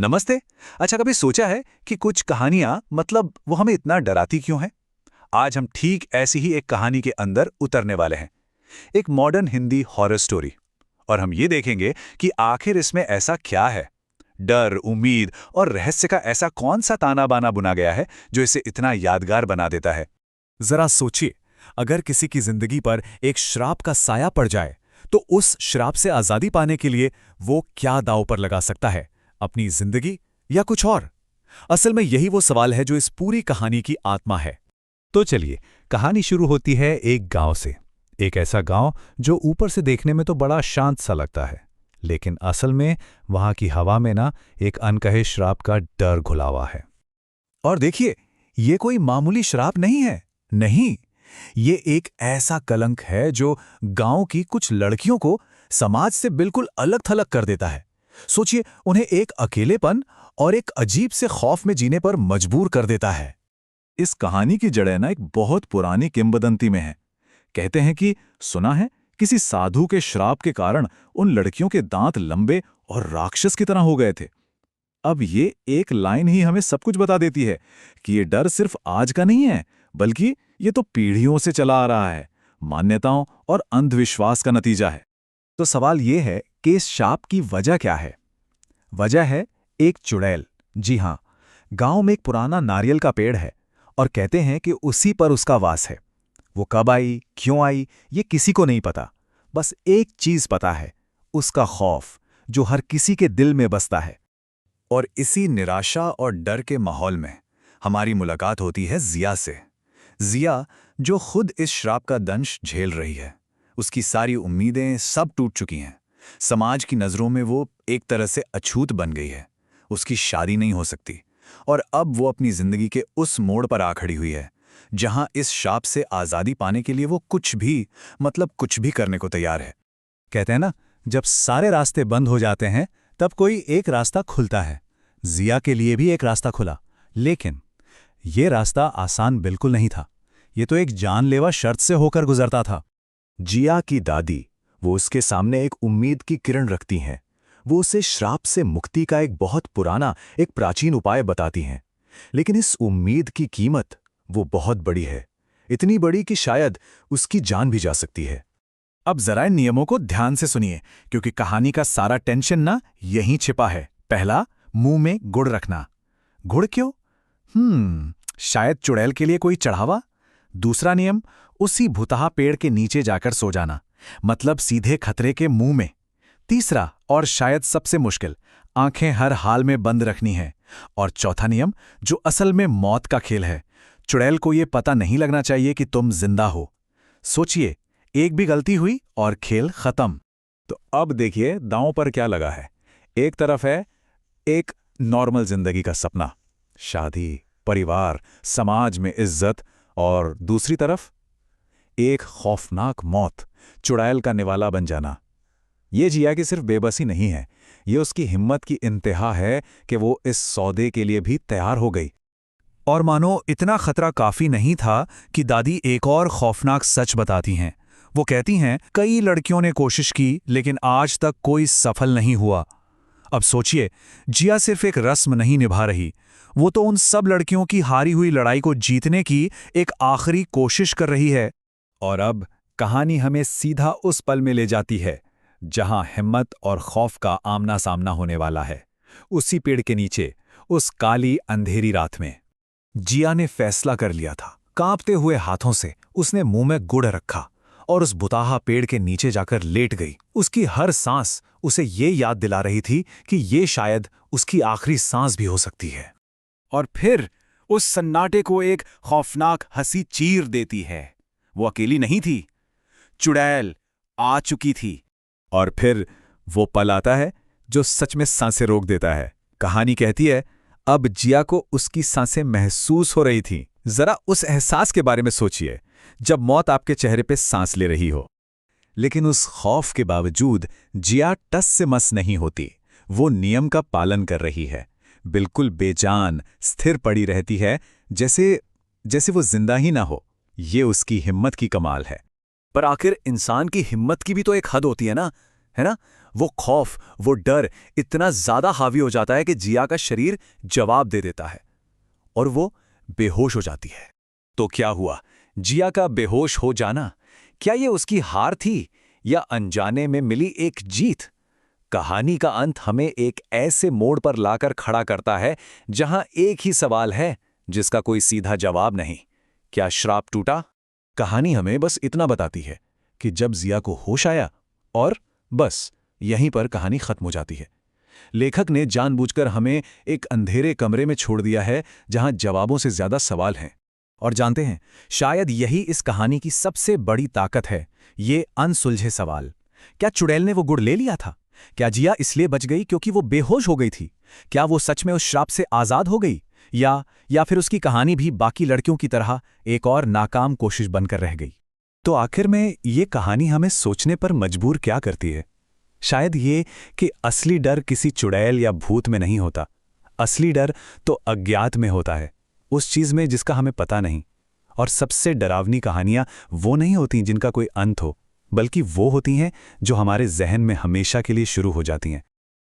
नमस्ते। अच्छा, कभी सोचा है कि कुछ कहानियां मतलब वो हमें इतना डराती क्यों हैं? आज हम ठीक ऐसी ही एक कहानी के अंदर उतरने वाले हैं। एक मॉडर्न हिंदी हॉरर स्टोरी। और हम ये देखेंगे कि आखिर इसमें ऐसा क्या है। डर, उम्मीद और रहस्य का ऐसा कौन सा ताना बाना बुना गया है जो इसे इतना यादगार बना देता है। जरा सोचिए, अगर किसी की जिंदगी पर एक श्राप का साया पड़ जाए तो उस श्राप से आजादी पाने के लिए वो क्या दांव पर लगा सकता है, अपनी जिंदगी या कुछ और? असल में यही वो सवाल है जो इस पूरी कहानी की आत्मा है। तो चलिए, कहानी शुरू होती है एक गांव से। एक ऐसा गांव जो ऊपर से देखने में तो बड़ा शांत सा लगता है, लेकिन असल में वहां की हवा में ना एक अनकहे श्राप का डर घुला हुआ है। और देखिए, ये कोई मामूली श्राप नहीं है। नहीं, ये एक ऐसा कलंक है जो गांव की कुछ लड़कियों को समाज से बिल्कुल अलग थलग कर देता है। सोचिए, उन्हें एक अकेलेपन और एक अजीब से खौफ में जीने पर मजबूर कर देता है। इस कहानी की जड़ें ना एक बहुत पुरानी किंवदंती में है। कहते हैं कि सुना है किसी साधु के श्राप के कारण उन लड़कियों के दांत लंबे और राक्षस की तरह हो गए थे। अब ये एक लाइन ही हमें सब कुछ बता देती है कि ये डर सिर्फ आज का नहीं है, बल्कि ये तो पीढ़ियों से चला आ रहा है, मान्यताओं और अंधविश्वास का नतीजा है। तो सवाल ये है कि इस शाप की वजह क्या है? वजह है एक चुड़ैल। जी हां, गांव में एक पुराना नारियल का पेड़ है और कहते हैं कि उसी पर उसका वास है। वो कब आई, क्यों आई, ये किसी को नहीं पता। बस एक चीज पता है, उसका खौफ जो हर किसी के दिल में बसता है। और इसी निराशा और डर के माहौल में हमारी मुलाकात होती है जिया से। जिया, जो खुद इस श्राप का दंश झेल रही है। उसकी सारी उम्मीदें सब टूट चुकी हैं। समाज की नज़रों में वो एक तरह से अछूत बन गई है। उसकी शादी नहीं हो सकती और अब वो अपनी जिंदगी के उस मोड़ पर आ खड़ी हुई है जहां इस शाप से आज़ादी पाने के लिए वो कुछ भी, मतलब कुछ भी करने को तैयार है। कहते हैं ना, जब सारे रास्ते बंद हो जाते हैं तब कोई एक रास्ता खुलता है। जिया के लिए भी एक रास्ता खुला, लेकिन ये रास्ता आसान बिल्कुल नहीं था। ये तो एक जानलेवा शर्त से होकर गुजरता था। जिया की दादी, वो उसके सामने एक उम्मीद की किरण रखती हैं। वो उसे श्राप से मुक्ति का एक बहुत पुराना, एक प्राचीन उपाय बताती हैं। लेकिन इस उम्मीद की कीमत वो बहुत बड़ी है, इतनी बड़ी कि शायद उसकी जान भी जा सकती है। अब जरा इन नियमों को ध्यान से सुनिए, क्योंकि कहानी का सारा टेंशन ना यहीं छिपा है। पहला, मुंह में गुड़ रखना। गुड़ क्यों? शायद चुड़ैल के लिए कोई चढ़ावा। दूसरा नियम, उसी भुतहा पेड़ के नीचे जाकर सो जाना, मतलब सीधे खतरे के मुंह में। तीसरा, और शायद सबसे मुश्किल, आंखें हर हाल में बंद रखनी है। और चौथा नियम, जो असल में मौत का खेल है, चुड़ैल को यह पता नहीं लगना चाहिए कि तुम जिंदा हो। सोचिए, एक भी गलती हुई और खेल खत्म। तो अब देखिए दांव पर क्या लगा है। एक तरफ है एक नॉर्मल जिंदगी का सपना, शादी, परिवार, समाज में इज्जत, और दूसरी तरफ एक खौफनाक मौत, चुड़ैल का निवाला बन जाना। ये जिया की सिर्फ बेबसी नहीं है, ये उसकी हिम्मत की इंतहा है कि वो इस सौदे के लिए भी तैयार हो गई। और मानो इतना खतरा काफी नहीं था कि दादी एक और खौफनाक सच बताती हैं। वो कहती हैं, कई लड़कियों ने कोशिश की लेकिन आज तक कोई सफल नहीं हुआ। अब सोचिए, जिया सिर्फ एक रस्म नहीं निभा रही, वो तो उन सब लड़कियों की हारी हुई लड़ाई को जीतने की एक आखिरी कोशिश कर रही है। और अब कहानी हमें सीधा उस पल में ले जाती है जहां हिम्मत और खौफ का आमना सामना होने वाला है। उसी पेड़ के नीचे, उस काली अंधेरी रात में जिया ने फैसला कर लिया था। कांपते हुए हाथों से उसने मुंह में गुड़ रखा और उस बुताहा पेड़ के नीचे जाकर लेट गई। उसकी हर सांस उसे ये याद दिला रही थी कि ये शायद उसकी आखिरी सांस भी हो सकती है। और फिर उस सन्नाटे को एक खौफनाक हंसी चीर देती है। वो अकेली नहीं थी, चुड़ैल आ चुकी थी। और फिर वो पल आता है जो सच में सांसें रोक देता है। कहानी कहती है, अब जिया को उसकी सांसें महसूस हो रही थीं। जरा उस एहसास के बारे में सोचिए, जब मौत आपके चेहरे पे सांस ले रही हो। लेकिन उस खौफ के बावजूद जिया टस से मस नहीं होती। वो नियम का पालन कर रही है, बिल्कुल बेजान स्थिर पड़ी रहती है, जैसे वो जिंदा ही ना हो। ये उसकी हिम्मत की कमाल है। पर आखिर इंसान की हिम्मत की भी तो एक हद होती है ना, है ना? वो खौफ, वो डर इतना ज्यादा हावी हो जाता है कि जिया का शरीर जवाब दे देता है और वो बेहोश हो जाती है। तो क्या हुआ? जिया का बेहोश हो जाना, क्या ये उसकी हार थी या अनजाने में मिली एक जीत? कहानी का अंत हमें एक ऐसे मोड़ पर लाकर खड़ा करता है जहां एक ही सवाल है जिसका कोई सीधा जवाब नहीं। क्या श्राप टूटा? कहानी हमें बस इतना बताती है कि जब जिया को होश आया और बस यहीं पर कहानी खत्म हो जाती है। लेखक ने जानबूझकर हमें एक अंधेरे कमरे में छोड़ दिया है जहां जवाबों से ज्यादा सवाल हैं। और जानते हैं, शायद यही इस कहानी की सबसे बड़ी ताकत है, ये अनसुलझे सवाल। क्या चुड़ैल ने वो गुड़ ले लिया था? क्या जिया इसलिए बच गई क्योंकि वो बेहोश हो गई थी? क्या वो सच में उस श्राप से आजाद हो गई, या फिर उसकी कहानी भी बाकी लड़कियों की तरह एक और नाकाम कोशिश बनकर रह गई? तो आखिर में ये कहानी हमें सोचने पर मजबूर क्या करती है? शायद ये कि असली डर किसी चुड़ैल या भूत में नहीं होता। असली डर तो अज्ञात में होता है, उस चीज में जिसका हमें पता नहीं। और सबसे डरावनी कहानियां वो नहीं होती जिनका कोई अंत हो, बल्कि वो होती हैं जो हमारे जहन में हमेशा के लिए शुरू हो जाती हैं।